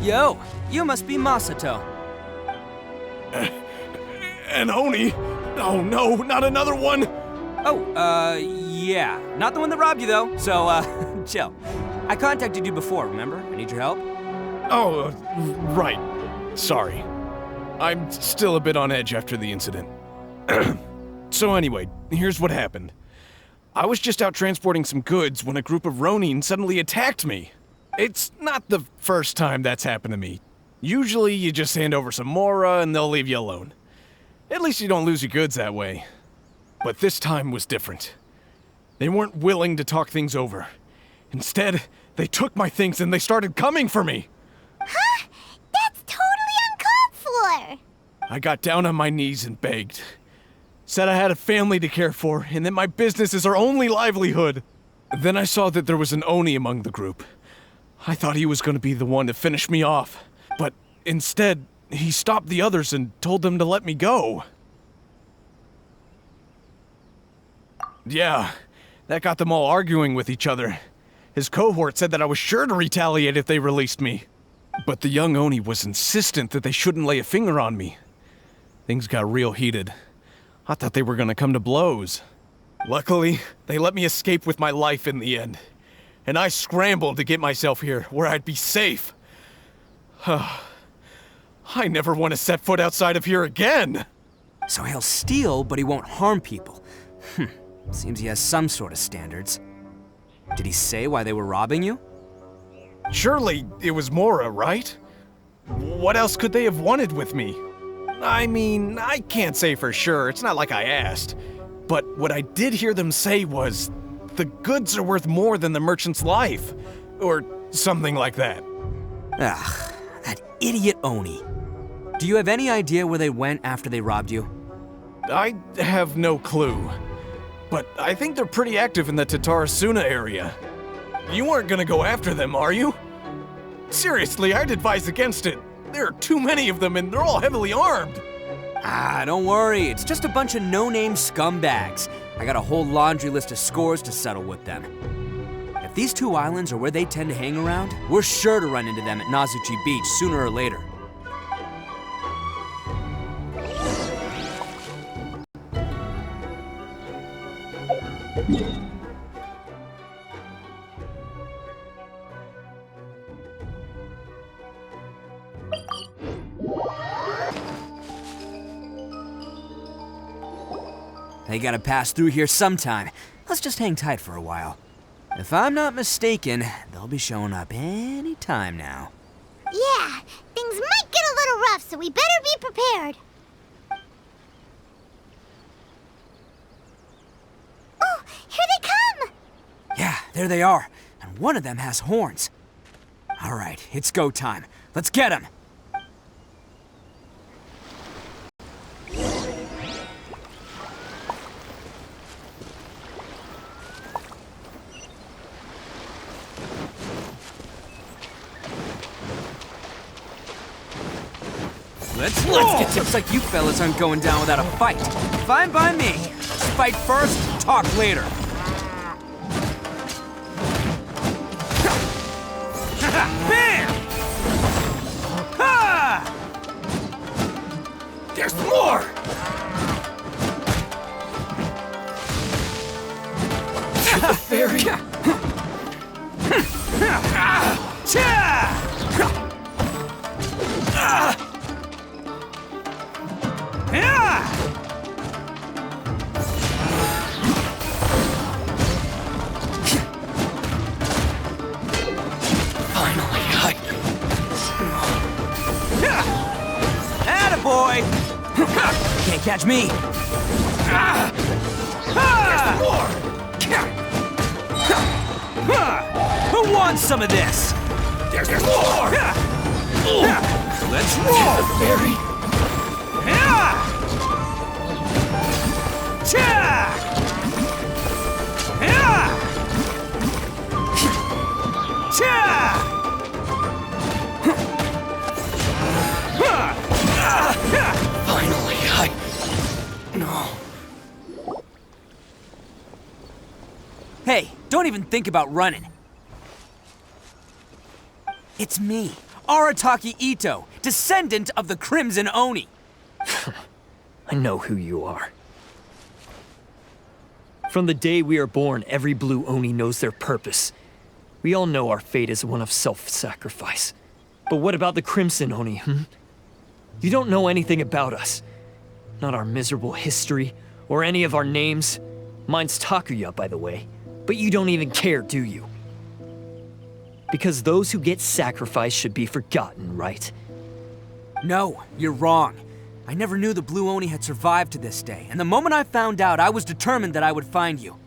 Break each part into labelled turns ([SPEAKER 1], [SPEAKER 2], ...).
[SPEAKER 1] Yo, you must be Masato.
[SPEAKER 2] An Oni? Oh no, not another one!
[SPEAKER 1] Oh, yeah. Not the one that robbed you, though, so, chill. I contacted you before, remember? I need your help.
[SPEAKER 2] Oh, right. Sorry. I'm still a bit on edge after the incident. So anyway, here's what happened. I was just out transporting some goods when a group of ronin suddenly attacked me. It's not the first time that's happened to me. Usually you just hand over some mora and they'll leave you alone. At least you don't lose your goods that way. But this time was different. They weren't willing to talk things over. Instead, they took my things and they started coming for me.
[SPEAKER 3] Huh? That's totally uncalled for!
[SPEAKER 2] I got down on my knees and begged. Said I had a family to care for and that my business is our only livelihood. Then I saw that there was an Oni among the group. I thought he was going to be the one to finish me off. But instead, he stopped the others and told them to let me go. Yeah, that got them all arguing with each other. His cohort said that I was sure to retaliate if they released me. But the young Oni was insistent that they shouldn't lay a finger on me. Things got real heated. I thought they were gonna come to blows. Luckily, they let me escape with my life in the end. And I scrambled to get myself here, where I'd be safe. I never want to set foot outside of here again!
[SPEAKER 1] So he'll steal, but he won't harm people. Seems he has some sort of standards. Did he say why they were robbing you?
[SPEAKER 2] Surely it was Mora, right? What else could they have wanted with me? I mean, I can't say for sure, it's not like I asked. But what I did hear them say was, the goods are worth more than the merchant's life. Or something like that.
[SPEAKER 1] Ugh, that idiot Oni. Do you have any idea where they went after they robbed you?
[SPEAKER 2] I have no clue. But I think they're pretty active in the Tatarasuna area. You aren't gonna go after them, are you? Seriously, I'd advise against it. There are too many of them and they're all heavily armed.
[SPEAKER 1] Ah, don't worry. It's just a bunch of no-name scumbags. I got a whole laundry list of scores to settle with them. If these two islands are where they tend to hang around, we're sure to run into them at Nazuchi Beach sooner or later. They gotta pass through here sometime. Let's just hang tight for a while. If I'm not mistaken, they'll be showing up any time now.
[SPEAKER 3] Yeah, things might get a little rough, so we better be prepared. Oh, here they come!
[SPEAKER 1] Yeah, there they are. And one of them has horns. All right, it's go time. Let's get him! Let's get looks like you fellas aren't going down without a fight. Fine by me. Let's fight first, talk later. Bam! Ha! There's more!
[SPEAKER 2] The fairy!
[SPEAKER 1] Attaboy! Can't catch me! Who wants some of this?
[SPEAKER 2] There's more!
[SPEAKER 1] Let's roll!
[SPEAKER 2] The fairy! Finally, No.
[SPEAKER 1] Don't even think about running. It's me, Arataki Itto, descendant of the Crimson Oni.
[SPEAKER 4] I know who you are. From the day we are born, every Blue Oni knows their purpose. We all know our fate is one of self-sacrifice. But what about the Crimson Oni, You don't know anything about us. Not our miserable history, or any of our names. Mine's Takuya, by the way. But you don't even care, do you? Because those who get sacrificed should be forgotten, right?
[SPEAKER 1] No, you're wrong. I never knew the Blue Oni had survived to this day, and the moment I found out, I was determined that I would find you.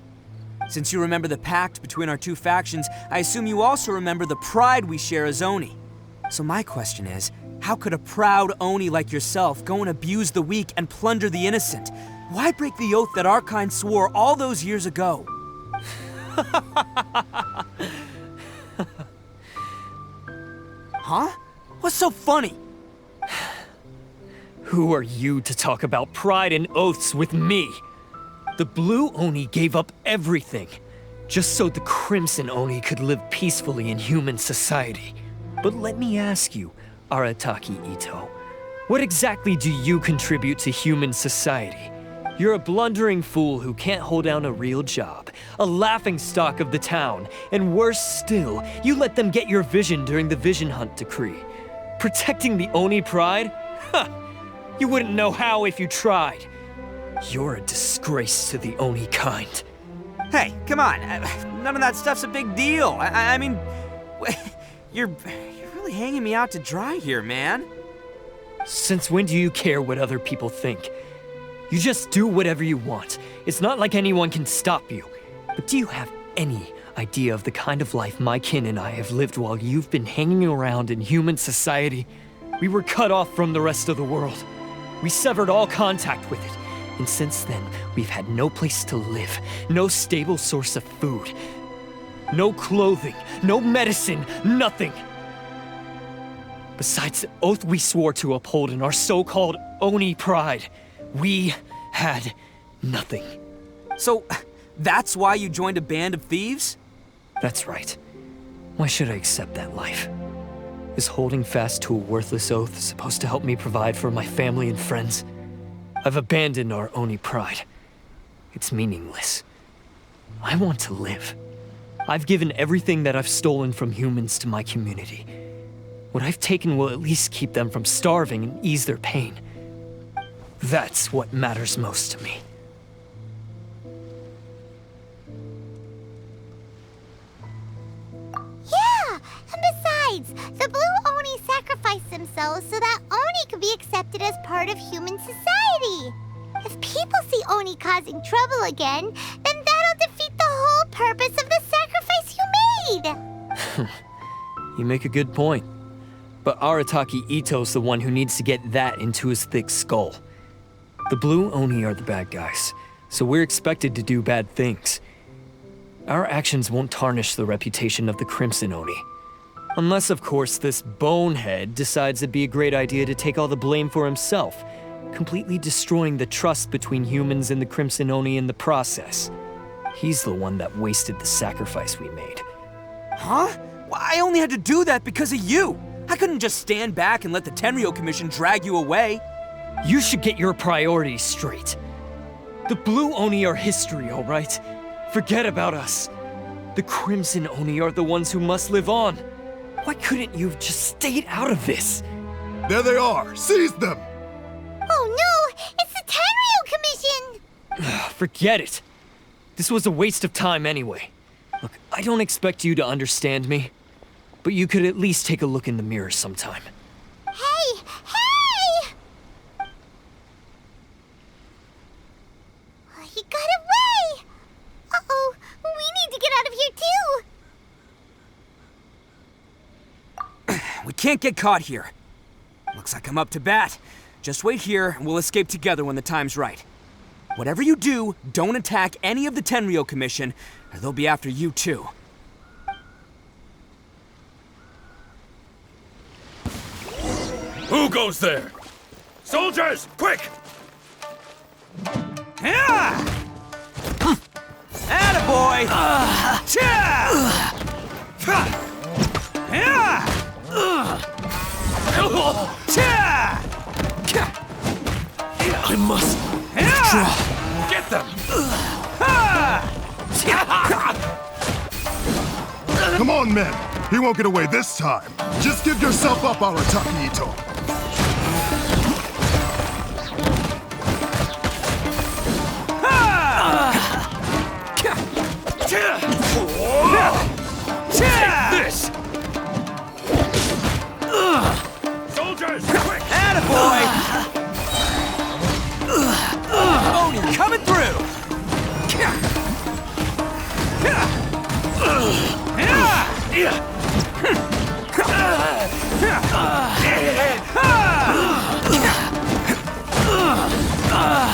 [SPEAKER 1] Since you remember the pact between our two factions, I assume you also remember the pride we share as Oni. So my question is, how could a proud Oni like yourself go and abuse the weak and plunder the innocent? Why break the oath that our kind swore all those years ago? Huh? What's so funny?
[SPEAKER 4] Who are you to talk about pride and oaths with me? The Blue Oni gave up everything, just so the Crimson Oni could live peacefully in human society. But let me ask you, Arataki Itto, what exactly do you contribute to human society? You're a blundering fool who can't hold down a real job, a laughingstock of the town, and worse still, you let them get your vision during the Vision Hunt decree. Protecting the Oni pride? Huh! You wouldn't know how if you tried. You're a disgrace to the Oni kind.
[SPEAKER 1] Hey, come on. None of that stuff's a big deal. I mean, you're really hanging me out to dry here, man.
[SPEAKER 4] Since when do you care what other people think? You just do whatever you want. It's not like anyone can stop you. But do you have any idea of the kind of life my kin and I have lived while you've been hanging around in human society? We were cut off from the rest of the world. We severed all contact with it. And since then, we've had no place to live, no stable source of food, no clothing, no medicine, nothing. Besides the oath we swore to uphold in our so-called Oni pride, we had nothing.
[SPEAKER 1] So, that's why you joined a band of thieves?
[SPEAKER 4] That's right. Why should I accept that life? Is holding fast to a worthless oath supposed to help me provide for my family and friends? I've abandoned our Oni pride. It's meaningless. I want to live. I've given everything that I've stolen from humans to my community. What I've taken will at least keep them from starving and ease their pain. That's what matters most to me.
[SPEAKER 3] Yeah, and besides, the Blue Oni sacrificed themselves so that Oni could be accepted as part of human society. If people see Oni causing trouble again, then that'll defeat the whole purpose of the sacrifice you made.
[SPEAKER 4] You make a good point. But Arataki Itto's the one who needs to get that into his thick skull. The Blue Oni are the bad guys, so we're expected to do bad things. Our actions won't tarnish the reputation of the Crimson Oni. Unless, of course, this bonehead decides it'd be a great idea to take all the blame for himself, completely destroying the trust between humans and the Crimson Oni in the process. He's the one that wasted the sacrifice we made.
[SPEAKER 1] Huh? Well, I only had to do that because of you. I couldn't just stand back and let the Tenryou Commission drag you away.
[SPEAKER 4] You should get your priorities straight. The Blue Oni are history, all right? Forget about us. The Crimson Oni are the ones who must live on. Why couldn't you have just stayed out of this?
[SPEAKER 5] There they are! Seize them!
[SPEAKER 3] Oh no! It's the Tenryou Commission!
[SPEAKER 4] Forget it. This was a waste of time anyway. Look, I don't expect you to understand me, but you could at least take a look in the mirror sometime.
[SPEAKER 3] Hey! Hey! He got away! Uh-oh, we need to get out of here too!
[SPEAKER 1] We can't get caught here. Looks like I'm up to bat. Just wait here and we'll escape together when the time's right. Whatever you do, don't attack any of the Tenryou Commission, or they'll be after you too.
[SPEAKER 5] Who goes there? Soldiers, quick!
[SPEAKER 1] Yeah! Attaboy! Attaboy!
[SPEAKER 2] I must withdraw.
[SPEAKER 5] Get them!
[SPEAKER 6] Come on, men. He won't get away this time. Just give yourself up, Arataki Itto.
[SPEAKER 5] Take this! Soldiers, quick!
[SPEAKER 1] Attaboy! Oni coming through!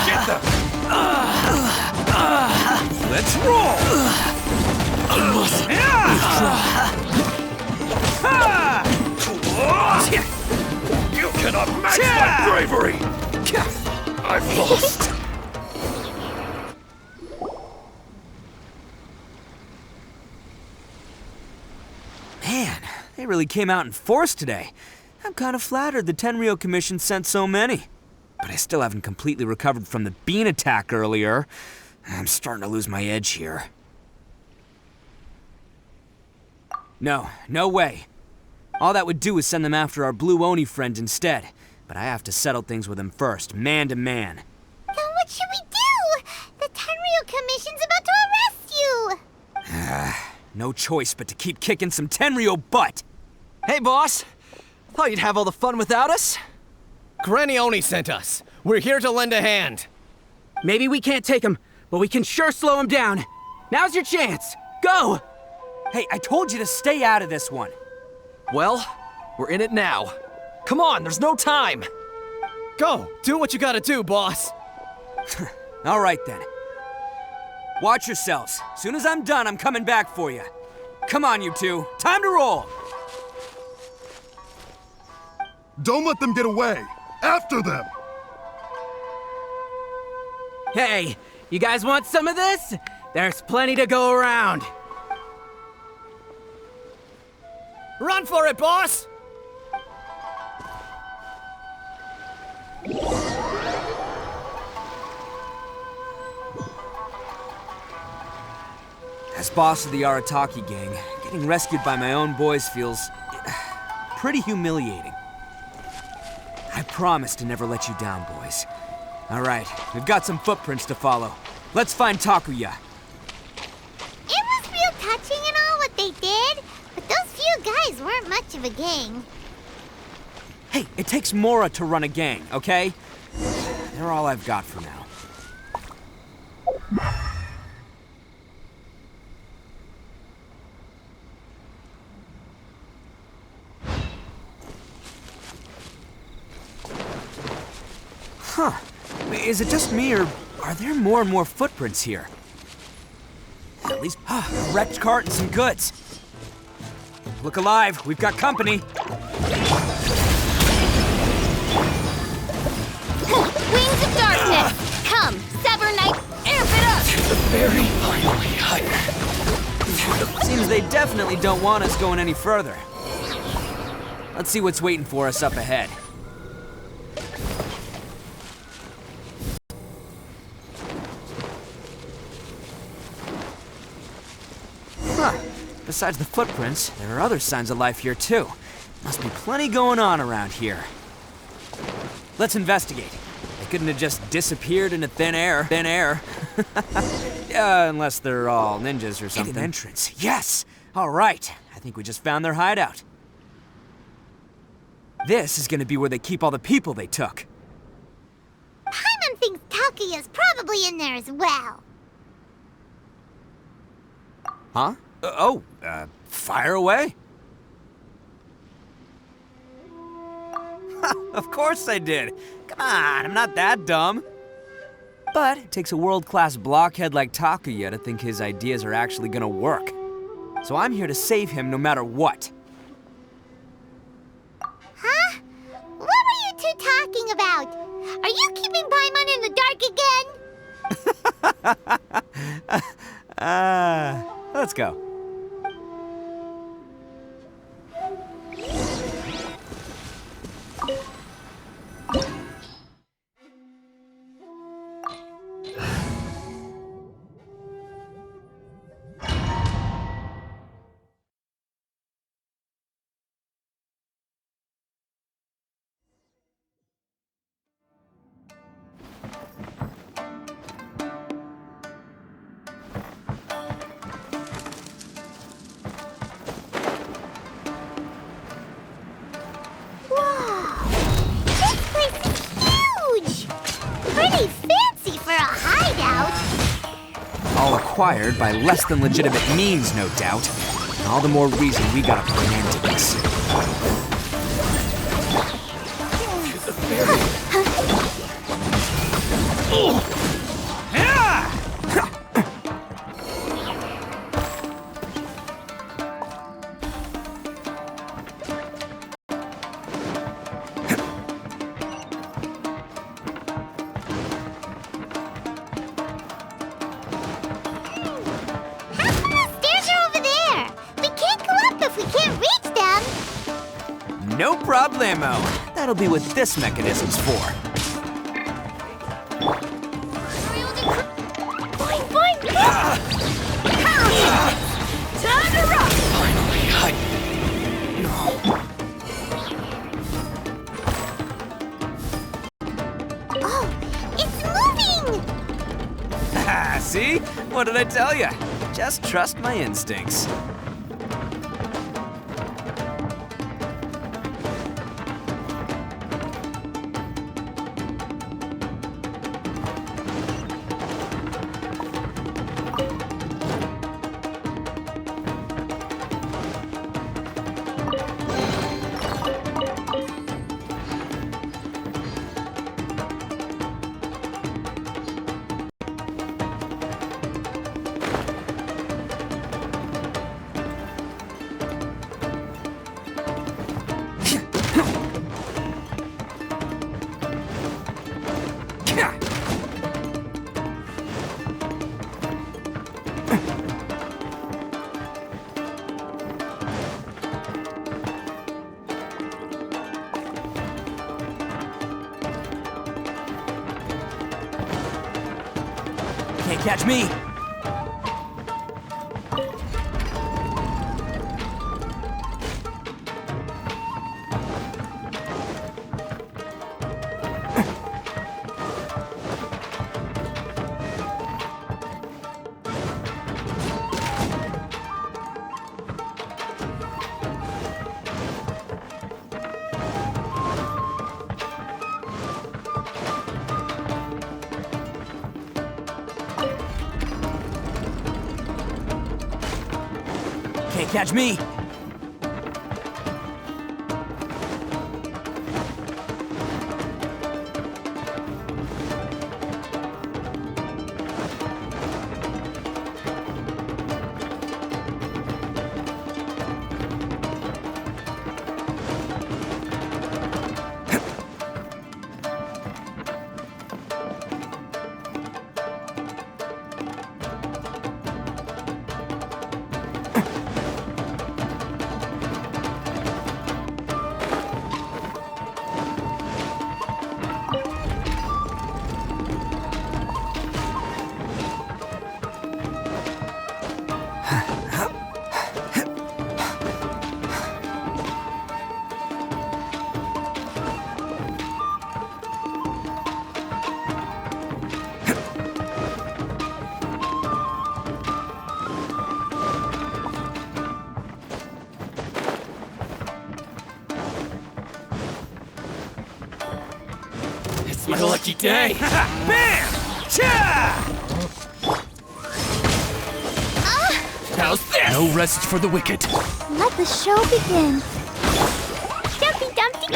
[SPEAKER 5] Get them!
[SPEAKER 1] Let's roll!
[SPEAKER 2] I must withdraw.
[SPEAKER 5] You cannot match my bravery! I've lost!
[SPEAKER 1] Man, they really came out in force today. I'm kind of flattered the Tenryou Commission sent so many. But I still haven't completely recovered from the bean attack earlier. I'm starting to lose my edge here. No way. All that would do is send them after our Blue Oni friend instead. But I have to settle things with him first, man to man.
[SPEAKER 3] Then what should we do? The Tenryou Commission's about to arrest you!
[SPEAKER 1] No choice but to keep kicking some Tenryou butt!
[SPEAKER 7] Hey, boss. Thought you'd have all the fun without us?
[SPEAKER 8] Granny Oni sent us. We're here to lend a hand.
[SPEAKER 7] Maybe we can't take him, but we can sure slow him down. Now's your chance. Go!
[SPEAKER 1] Hey, I told you to stay out of this one.
[SPEAKER 7] Well, we're in it now. Come on, there's no time.
[SPEAKER 8] Go, do what you gotta do, boss.
[SPEAKER 1] All right then. Watch yourselves. Soon as I'm done, I'm coming back for you. Come on, you two. Time to roll.
[SPEAKER 6] Don't let them get away. After them.
[SPEAKER 7] Hey, you guys want some of this? There's plenty to go around.
[SPEAKER 8] Run for it, boss!
[SPEAKER 1] As boss of the Arataki gang, getting rescued by my own boys feels pretty humiliating. I promise to never let you down, boys. All right, we've got some footprints to follow. Let's find Takuya.
[SPEAKER 3] It was real touching and all what they did, but those few guys weren't much of a gang.
[SPEAKER 1] Hey, it takes Mora to run a gang, okay? They're all I've got for now. Huh. Is it just me, or are there more and more footprints here? At least, a wrecked cart and some goods. Look alive, we've got company.
[SPEAKER 3] Wings of darkness! Come, Sever Knight, amp it up!
[SPEAKER 2] The very finally higher.
[SPEAKER 1] Seems they definitely don't want us going any further. Let's see what's waiting for us up ahead. Huh. Besides the footprints, there are other signs of life here too. Must be plenty going on around here. Let's investigate. They couldn't have just disappeared into thin air. Unless they're all ninjas or something. Hidden entrance. Yes! All right. I think we just found their hideout. This is gonna be where they keep all the people they took.
[SPEAKER 3] Paimon thinks Takuya's probably in there as well.
[SPEAKER 1] Huh? Fire away. Of course I did. Come on, I'm not that dumb. But it takes a world-class blockhead like Takuya to think his ideas are actually gonna work. So I'm here to save him no matter what.
[SPEAKER 3] Huh? What were you two talking about? Are you keeping Paimon in the dark again?
[SPEAKER 1] Let's go. Acquired by less than legitimate means, no doubt. And all the more reason we gotta put an end to this. No problemo. That'll be what this mechanism's for. Finally,
[SPEAKER 3] Oh, it's moving!
[SPEAKER 1] See? What did I tell you? Just trust my instincts. Can't catch me! Can't catch me!
[SPEAKER 8] My lucky day!
[SPEAKER 1] Bam! Cha!
[SPEAKER 8] How's this? No rest for the wicked.
[SPEAKER 3] Let the show begin. Dumpty Dumpty!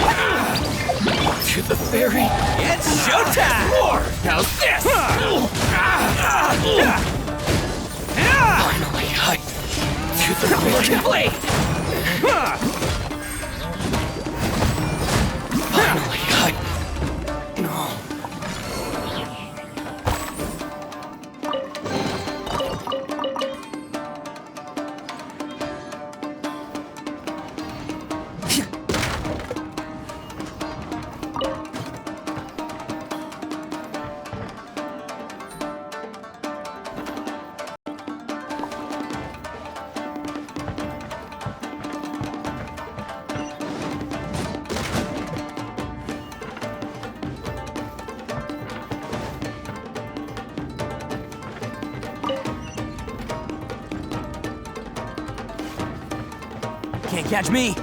[SPEAKER 8] To the ferry.
[SPEAKER 1] It's showtime!
[SPEAKER 8] More! How's this? Finally, to the wicked blade. Finally,
[SPEAKER 1] Can't catch me!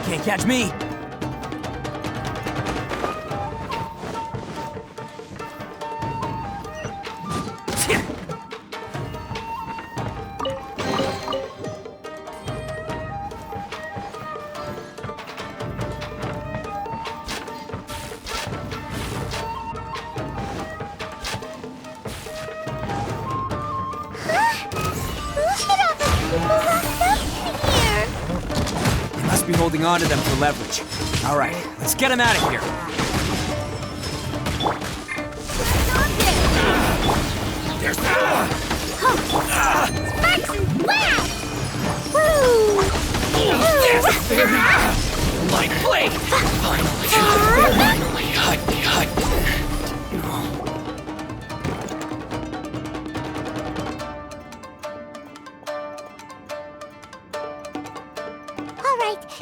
[SPEAKER 1] Can't catch me! Be holding on to them for leverage. All right, let's get him out of here.
[SPEAKER 5] There's that. Light blade. Finally.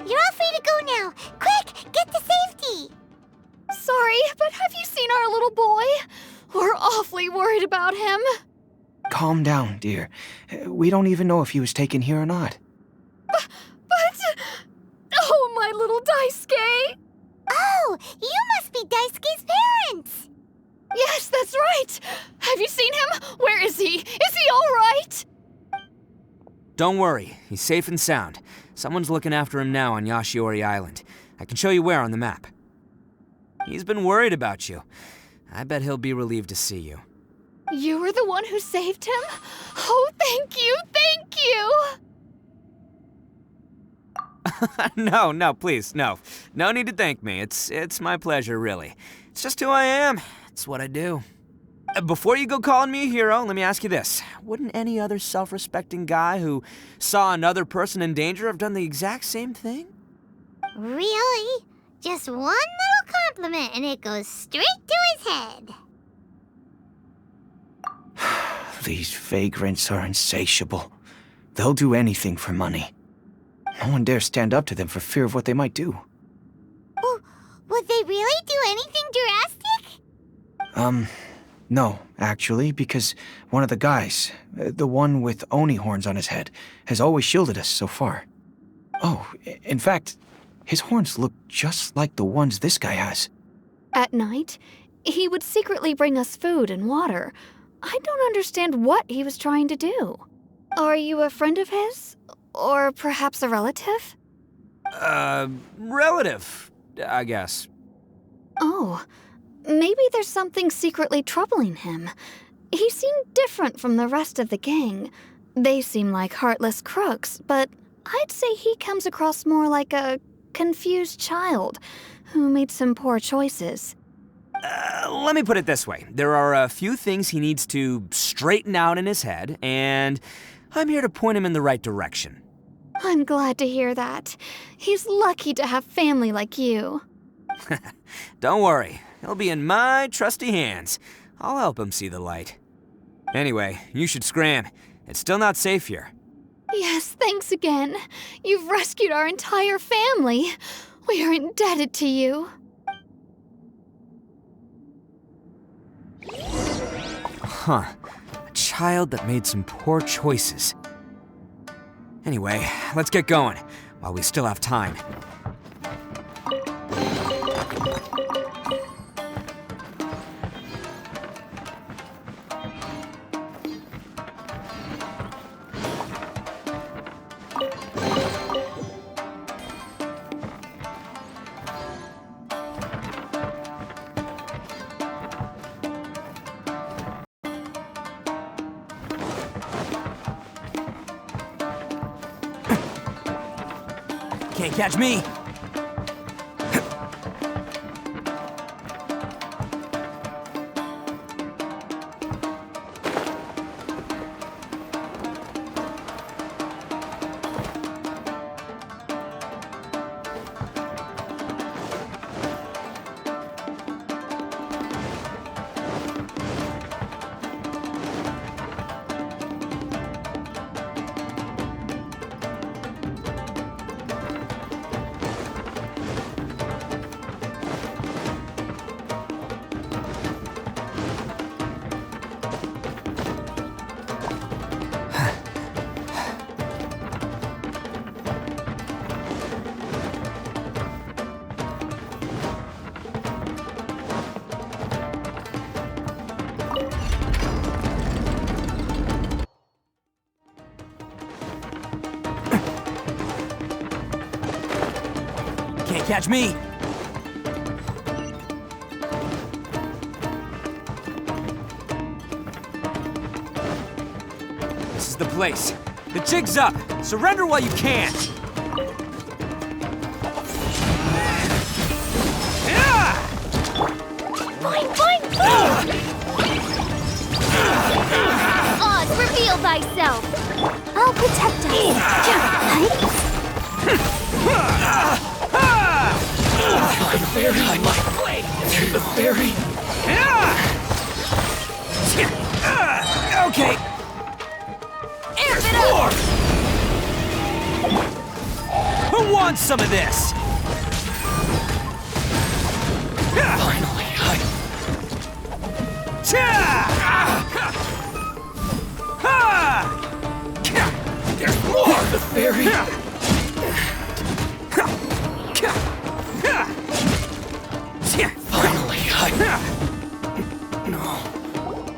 [SPEAKER 3] You're all free to go now. Quick, get to safety.
[SPEAKER 9] Sorry, but have you seen our little boy? We're awfully worried about him.
[SPEAKER 10] Calm down, dear. We don't even know if he was taken here or not.
[SPEAKER 9] But... Oh, my little Daisuke!
[SPEAKER 3] Oh, you must be Daisuke's parents.
[SPEAKER 9] Yes, that's right. Have you seen him? Where is he? Is he all right?
[SPEAKER 1] Don't worry, he's safe and sound. Someone's looking after him now on Yashiori Island. I can show you where on the map. He's been worried about you. I bet he'll be relieved to see you.
[SPEAKER 9] You were the one who saved him? Oh, thank you, thank you!
[SPEAKER 1] No, please, no. No need to thank me. It's my pleasure, really. It's just who I am. It's what I do. Before you go calling me a hero, let me ask you this. Wouldn't any other self-respecting guy who saw another person in danger have done the exact same thing?
[SPEAKER 3] Really? Just one little compliment and it goes straight to his head.
[SPEAKER 10] These vagrants are insatiable. They'll do anything for money. No one dares stand up to them for fear of what they might do.
[SPEAKER 3] Would they really do anything drastic?
[SPEAKER 10] No, actually, because one of the guys, the one with Oni horns on his head, has always shielded us so far. Oh, in fact, his horns look just like the ones this guy has.
[SPEAKER 9] At night, he would secretly bring us food and water. I don't understand what he was trying to do. Are you a friend of his? Or perhaps a relative?
[SPEAKER 1] Relative, I guess.
[SPEAKER 9] Oh, maybe there's something secretly troubling him. He seemed different from the rest of the gang. They seem like heartless crooks, but I'd say he comes across more like a confused child who made some poor choices.
[SPEAKER 1] Let me put it this way. There are a few things he needs to straighten out in his head, and I'm here to point him in the right direction.
[SPEAKER 9] I'm glad to hear that. He's lucky to have family like you.
[SPEAKER 1] Don't worry. He'll be in my trusty hands. I'll help him see the light. Anyway, you should scram. It's still not safe here.
[SPEAKER 9] Yes, thanks again. You've rescued our entire family. We are indebted to you.
[SPEAKER 1] Huh. A child that made some poor choices. Anyway, let's get going, while we still have time. Can't catch me! Can't catch me! This is the place. The jig's up! Surrender while you can!
[SPEAKER 3] Boing, boing, boing! Oz, reveal thyself! I'll protect us!
[SPEAKER 5] The fairy light blade to the fairy.
[SPEAKER 1] Okay!
[SPEAKER 3] Amp it up!
[SPEAKER 1] Who wants some of this?
[SPEAKER 5] Finally, there's more. The fairy. Finally, no.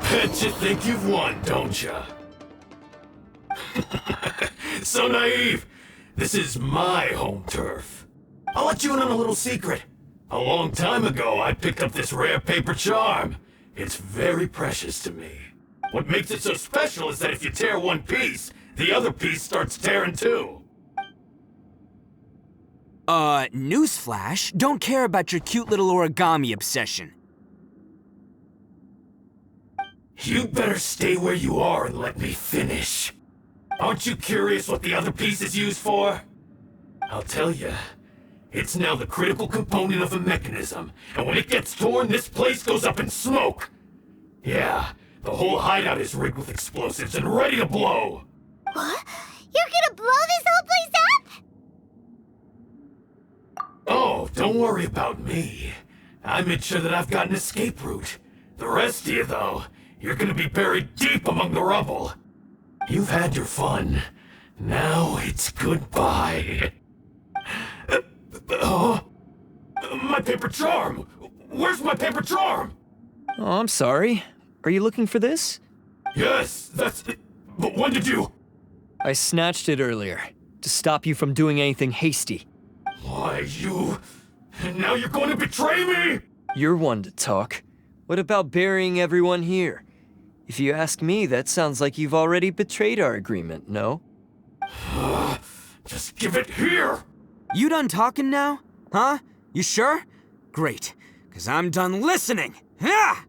[SPEAKER 5] Bet you think you've won, don't ya? So naive. This is my home turf. I'll let you in on a little secret. A long time ago, I picked up this rare paper charm. It's very precious to me. What makes it so special is that if you tear one piece, the other piece starts tearing too.
[SPEAKER 1] Newsflash, don't care about your cute little origami obsession.
[SPEAKER 5] You'd better stay where you are and let me finish. Aren't you curious what the other piece is used for? I'll tell you. It's now the critical component of a mechanism, and when it gets torn, this place goes up in smoke. Yeah, the whole hideout is rigged with explosives and ready to blow.
[SPEAKER 3] What? You're gonna blow this whole place up?
[SPEAKER 5] Oh, don't worry about me. I made sure that I've got an escape route. The rest of you, though, you're gonna be buried deep among the rubble. You've had your fun. Now it's goodbye. My paper charm! Where's my paper charm?
[SPEAKER 4] Oh, I'm sorry. Are you looking for this?
[SPEAKER 5] Yes, that's it. But when did you?
[SPEAKER 4] I snatched it earlier, to stop you from doing anything hasty.
[SPEAKER 5] Why, you... And now you're going to betray me?
[SPEAKER 4] You're one to talk. What about burying everyone here? If you ask me, that sounds like you've already betrayed our agreement, no?
[SPEAKER 5] Just give it here!
[SPEAKER 1] You done talking now? Huh? You sure? Great, because I'm done listening! Ah!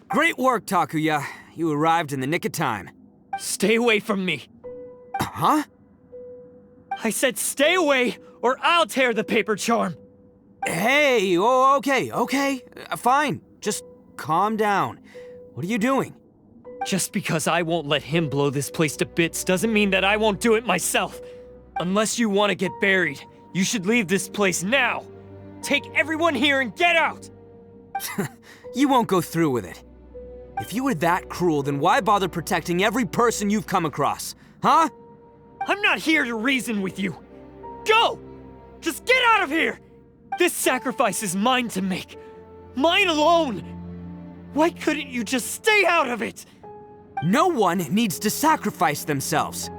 [SPEAKER 1] Great work, Takuya. You arrived in the nick of time.
[SPEAKER 4] Stay away from me!
[SPEAKER 1] Huh?
[SPEAKER 4] I said stay away, or I'll tear the paper charm!
[SPEAKER 1] Hey, oh, okay. Fine. Just calm down. What are you doing?
[SPEAKER 4] Just because I won't let him blow this place to bits doesn't mean that I won't do it myself. Unless you want to get buried, you should leave this place now. Take everyone here and get out!
[SPEAKER 1] You won't go through with it. If you were that cruel, then why bother protecting every person you've come across? Huh?
[SPEAKER 4] I'm not here to reason with you. Go! Just get out of here! This sacrifice is mine to make. Mine alone! Why couldn't you just stay out of it?
[SPEAKER 1] No one needs to sacrifice themselves.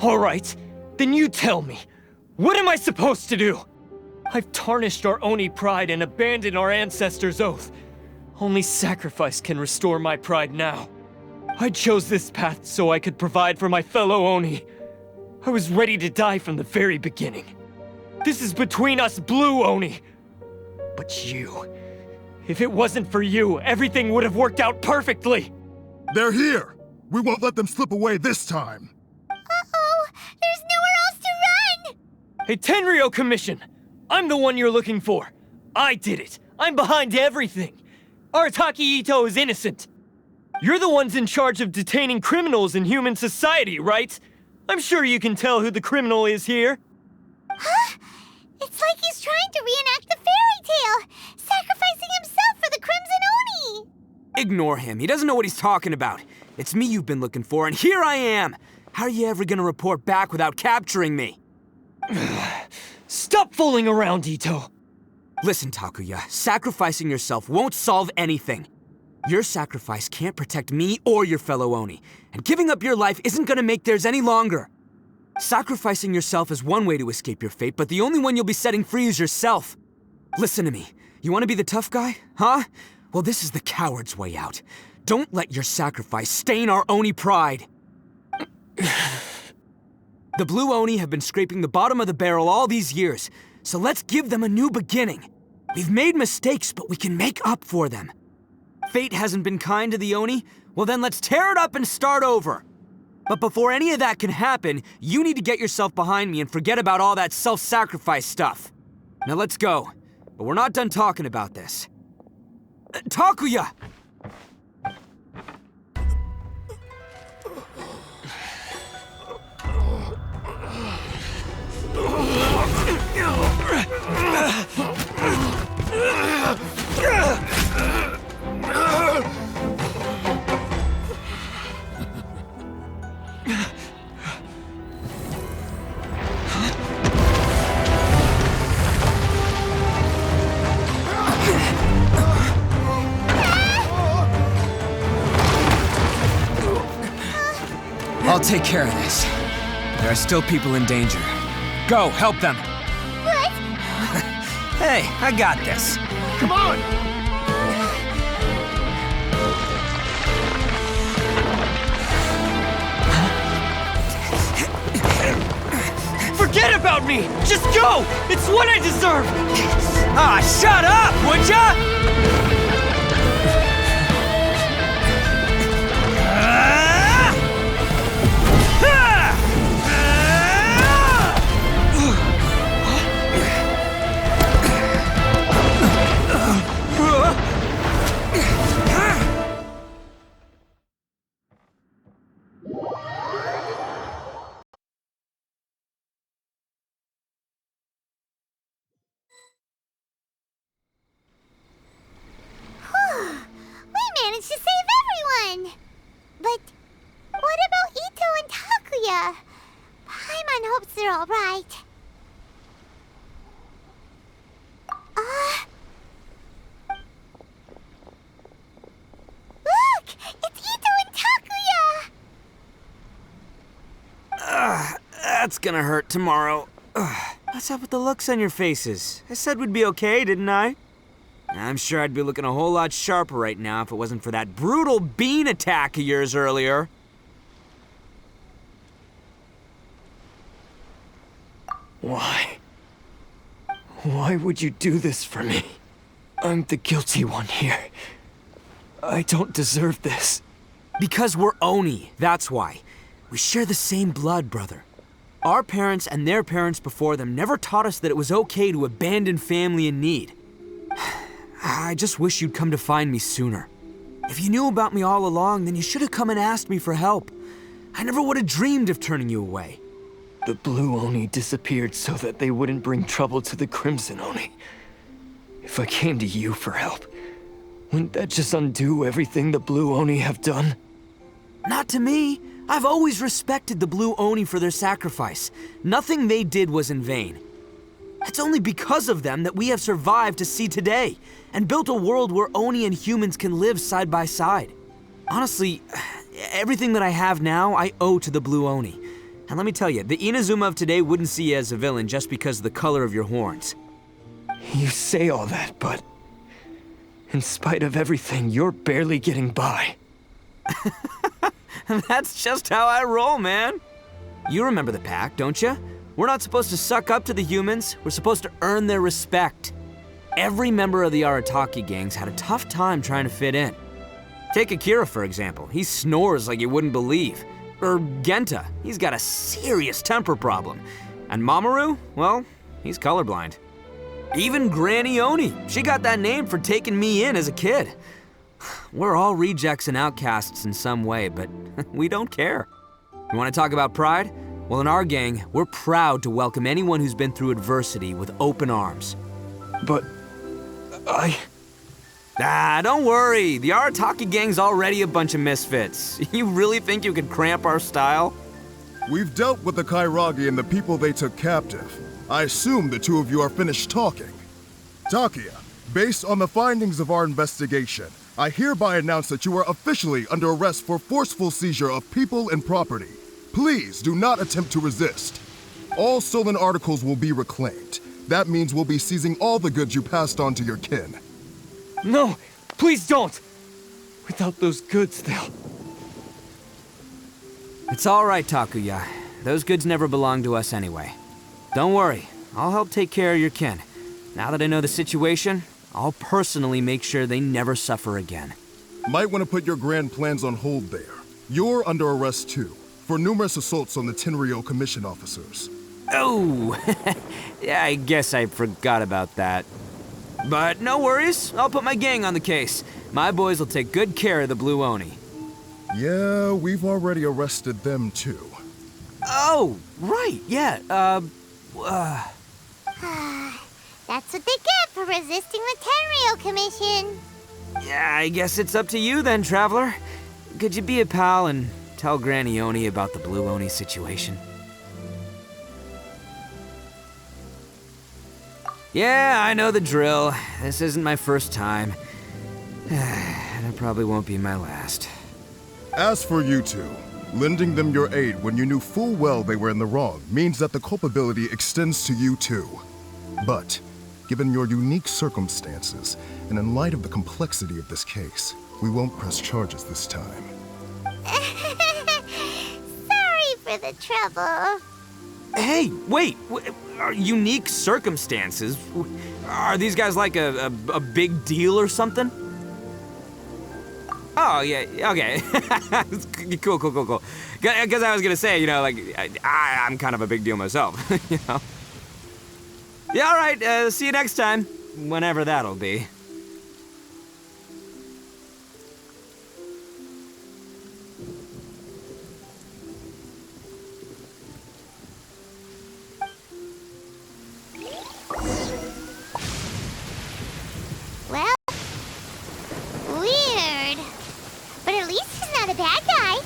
[SPEAKER 4] All right, then you tell me. What am I supposed to do? I've tarnished our Oni pride and abandoned our ancestors' oath. Only sacrifice can restore my pride now. I chose this path so I could provide for my fellow Oni. I was ready to die from the very beginning. This is between us Blue Oni. But you... If it wasn't for you, everything would have worked out perfectly!
[SPEAKER 6] They're here! We won't let them slip away this time!
[SPEAKER 3] Uh-oh! There's nowhere else to run!
[SPEAKER 4] Hey, Tenryou Commission! I'm the one you're looking for. I did it. I'm behind everything. Arataki Itto is innocent. You're the ones in charge of detaining criminals in human society, right? I'm sure you can tell who the criminal is here.
[SPEAKER 3] Huh? It's like he's trying to reenact the fairy tale, sacrificing himself for the Crimson Oni!
[SPEAKER 1] Ignore him. He doesn't know what he's talking about. It's me you've been looking for, and here I am! How are you ever gonna report back without capturing me?
[SPEAKER 4] Stop fooling around, Itto!
[SPEAKER 1] Listen, Takuya, sacrificing yourself won't solve anything. Your sacrifice can't protect me or your fellow Oni, and giving up your life isn't gonna make theirs any longer. Sacrificing yourself is one way to escape your fate, but the only one you'll be setting free is yourself. Listen to me. You want to be the tough guy? Huh? Well, this is the coward's way out. Don't let your sacrifice stain our Oni pride. The Blue Oni have been scraping the bottom of the barrel all these years, so let's give them a new beginning. We've made mistakes, but we can make up for them. Fate hasn't been kind to the Oni? Well then let's tear it up and start over. But before any of that can happen, you need to get yourself behind me and forget about all that self-sacrifice stuff. Now let's go. But we're not done talking about this. Takuya! I'll take care of this. There are still people in danger. Go, help them.
[SPEAKER 3] What?
[SPEAKER 1] Hey, I got this.
[SPEAKER 2] Come on!
[SPEAKER 4] Forget about me! Just go! It's what I deserve!
[SPEAKER 1] Ah, shut up, would ya?
[SPEAKER 3] We managed to save everyone! But what about Itto and Takuya? Paimon hopes they're alright. Look! It's Itto and Takuya!
[SPEAKER 1] That's gonna hurt tomorrow. What's up with the looks on your faces? I said we'd be okay, didn't I? I'm sure I'd be looking a whole lot sharper right now if it wasn't for that brutal bean attack of yours earlier.
[SPEAKER 4] Why? Why would you do this for me? I'm the guilty one here. I don't deserve this.
[SPEAKER 1] Because we're Oni, that's why. We share the same blood, brother. Our parents and their parents before them never taught us that it was okay to abandon family in need. I just wish you'd come to find me sooner. If you knew about me all along, then you should have come and asked me for help. I never would have dreamed of turning you away.
[SPEAKER 4] The Blue Oni disappeared so that they wouldn't bring trouble to the Crimson Oni. If I came to you for help, wouldn't that just undo everything the Blue Oni have done?
[SPEAKER 1] Not to me. I've always respected the Blue Oni for their sacrifice. Nothing they did was in vain. It's only because of them that we have survived to see today, and built a world where Oni and humans can live side by side. Honestly, everything that I have now, I owe to the Blue Oni. And let me tell you, the Inazuma of today wouldn't see you as a villain just because of the color of your horns.
[SPEAKER 4] You say all that, but... in spite of everything, you're barely getting by.
[SPEAKER 1] That's just how I roll, man. You remember the pact, don't you? We're not supposed to suck up to the humans. We're supposed to earn their respect. Every member of the Arataki gangs had a tough time trying to fit in. Take Akira, for example. He snores like you wouldn't believe. Or Genta, he's got a serious temper problem. And Mamoru, well, he's colorblind. Even Granny Oni, she got that name for taking me in as a kid. We're all rejects and outcasts in some way, but we don't care. You want to talk about pride? Well, in our gang, we're proud to welcome anyone who's been through adversity with open arms.
[SPEAKER 10] But
[SPEAKER 1] Don't worry. The Arataki gang's already a bunch of misfits. You really think you could cramp our style?
[SPEAKER 6] We've dealt with the Kairagi and the people they took captive. I assume the two of you are finished talking. Takuya, based on the findings of our investigation, I hereby announce that you are officially under arrest for forceful seizure of people and property. Please do not attempt to resist. All stolen articles will be reclaimed. That means we'll be seizing all the goods you passed on to your kin.
[SPEAKER 4] No, please don't! Without those goods, they'll...
[SPEAKER 1] It's all right, Takuya. Those goods never belonged to us anyway. Don't worry, I'll help take care of your kin. Now that I know the situation, I'll personally make sure they never suffer again.
[SPEAKER 6] Might want to put your grand plans on hold there. You're under arrest too, for numerous assaults on the Tenryou Commission officers.
[SPEAKER 1] Oh, yeah, I guess I forgot about that. But no worries, I'll put my gang on the case. My boys will take good care of the Blue Oni.
[SPEAKER 6] Yeah, we've already arrested them too.
[SPEAKER 1] Oh, right, yeah,
[SPEAKER 3] That's what they get for resisting the Tenryou Commission.
[SPEAKER 1] yeah, I guess it's up to you then, Traveler. Could you be a pal and tell Granny Oni about the Blue Oni situation? Yeah, I know the drill. This isn't my first time. And it probably won't be my last.
[SPEAKER 6] As for you two, lending them your aid when you knew full well they were in the wrong means that the culpability extends to you too. But, given your unique circumstances, and in light of the complexity of this case, we won't press charges this time.
[SPEAKER 3] Sorry for the trouble.
[SPEAKER 1] Hey, wait, are unique circumstances? Are these guys like a big deal or something? Oh, yeah, okay. Cool. Because I was gonna say, like, I'm kind of a big deal myself, you know? Yeah, all right, see you next time, whenever that'll be.
[SPEAKER 3] Well, weird. But at least he's not a bad guy.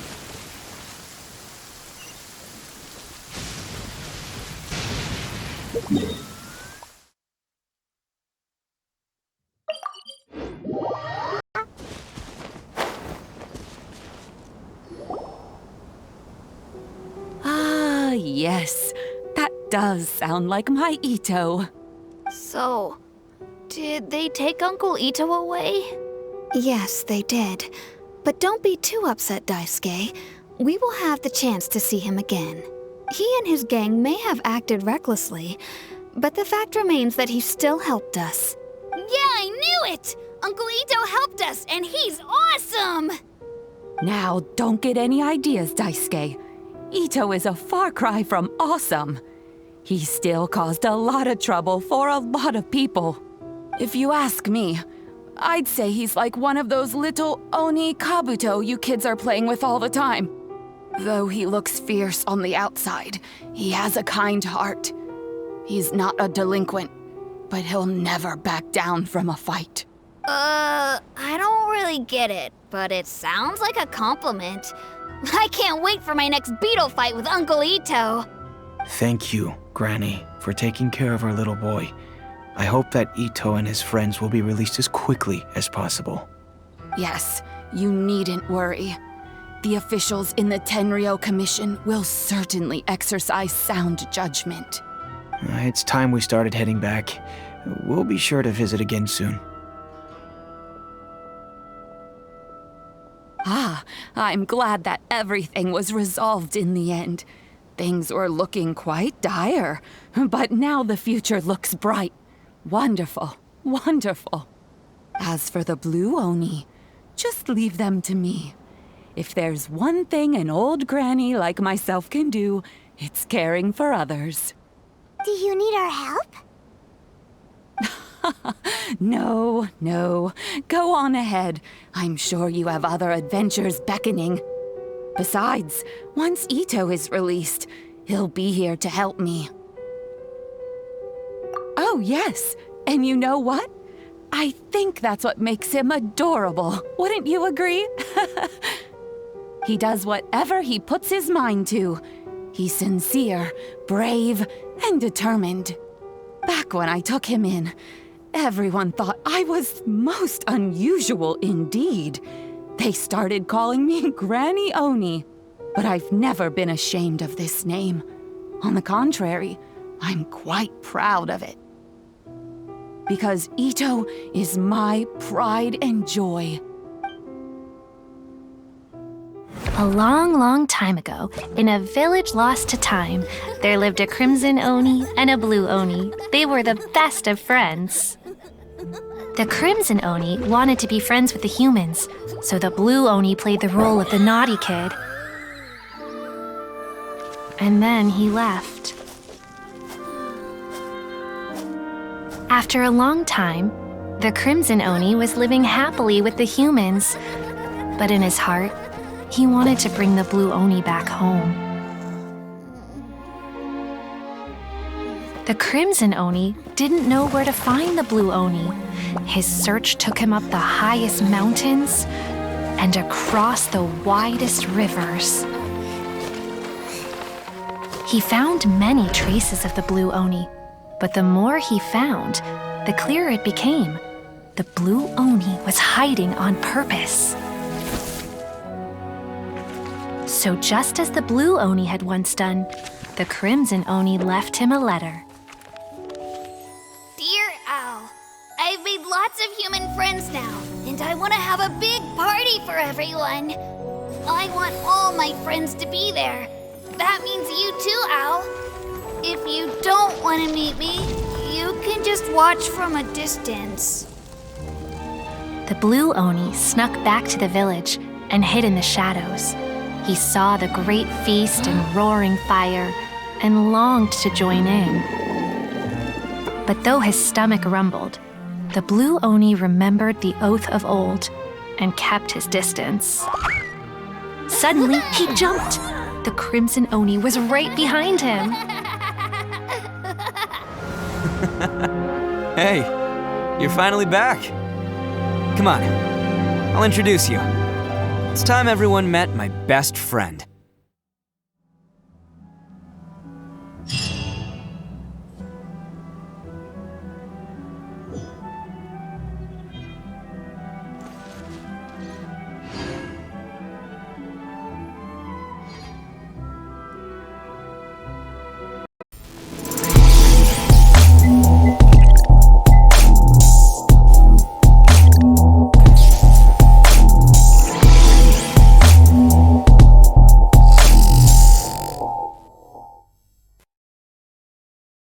[SPEAKER 11] Ah, yes. That does sound like my Itto.
[SPEAKER 9] So, did they take Uncle Itto away? Yes, they did. But don't be too upset, Daisuke. We will have the chance to see him again. He and his gang may have acted recklessly, but the fact remains that he still helped us.
[SPEAKER 12] Yeah, I knew it! Uncle Itto helped us, and he's awesome!
[SPEAKER 11] Now, don't get any ideas, Daisuke. Itto is a far cry from awesome. He still caused a lot of trouble for a lot of people. If you ask me, I'd say he's like one of those little Oni Kabuto you kids are playing with all the time. Though he looks fierce on the outside, he has a kind heart. He's not a delinquent, but he'll never back down from a fight.
[SPEAKER 12] I don't really get it, but it sounds like a compliment. I can't wait for my next beetle fight with Uncle Itto.
[SPEAKER 10] Thank you, Granny, for taking care of our little boy. I hope that Itto and his friends will be released as quickly as possible.
[SPEAKER 11] Yes, you needn't worry. The officials in the Tenryou Commission will certainly exercise sound judgment.
[SPEAKER 10] It's time we started heading back. We'll be sure to visit again soon.
[SPEAKER 11] I'm glad that everything was resolved in the end. Things were looking quite dire, but now the future looks bright. Wonderful, wonderful. As for the Blue Oni, just leave them to me. If there's one thing an old granny like myself can do, it's caring for others.
[SPEAKER 3] Do you need our help?
[SPEAKER 11] No. Go on ahead. I'm sure you have other adventures beckoning. Besides, once Itto is released, he'll be here to help me. Oh, yes. And you know what? I think that's what makes him adorable. Wouldn't you agree? He does whatever he puts his mind to. He's sincere, brave, and determined. Back when I took him in, everyone thought I was most unusual indeed. They started calling me Granny Oni, but I've never been ashamed of this name. On the contrary, I'm quite proud of it. Because Itto is my pride and joy.
[SPEAKER 13] A long time ago, in a village lost to time, there lived a Crimson Oni and a Blue Oni. They were the best of friends. The Crimson Oni wanted to be friends with the humans, so the Blue Oni played the role of the naughty kid. And then he left. After a long time, the Crimson Oni was living happily with the humans, but in his heart, he wanted to bring the Blue Oni back home. The Crimson Oni didn't know where to find the Blue Oni. His search took him up the highest mountains and across the widest rivers. He found many traces of the Blue Oni, but the more he found, the clearer it became. The Blue Oni was hiding on purpose. So just as the Blue Oni had once done, the Crimson Oni left him a letter.
[SPEAKER 12] Dear Owl, I've made lots of human friends now, and I want to have a big party for everyone. I want all my friends to be there. That means you too, Owl. If you don't want to meet me, you can just watch from a distance.
[SPEAKER 13] The Blue Oni snuck back to the village and hid in the shadows. He saw the great feast and roaring fire and longed to join in. But though his stomach rumbled, the Blue Oni remembered the oath of old and kept his distance. Suddenly, he jumped. The Crimson Oni was right behind him.
[SPEAKER 1] Hey, you're finally back. Come on, I'll introduce you. It's time everyone met my best friend.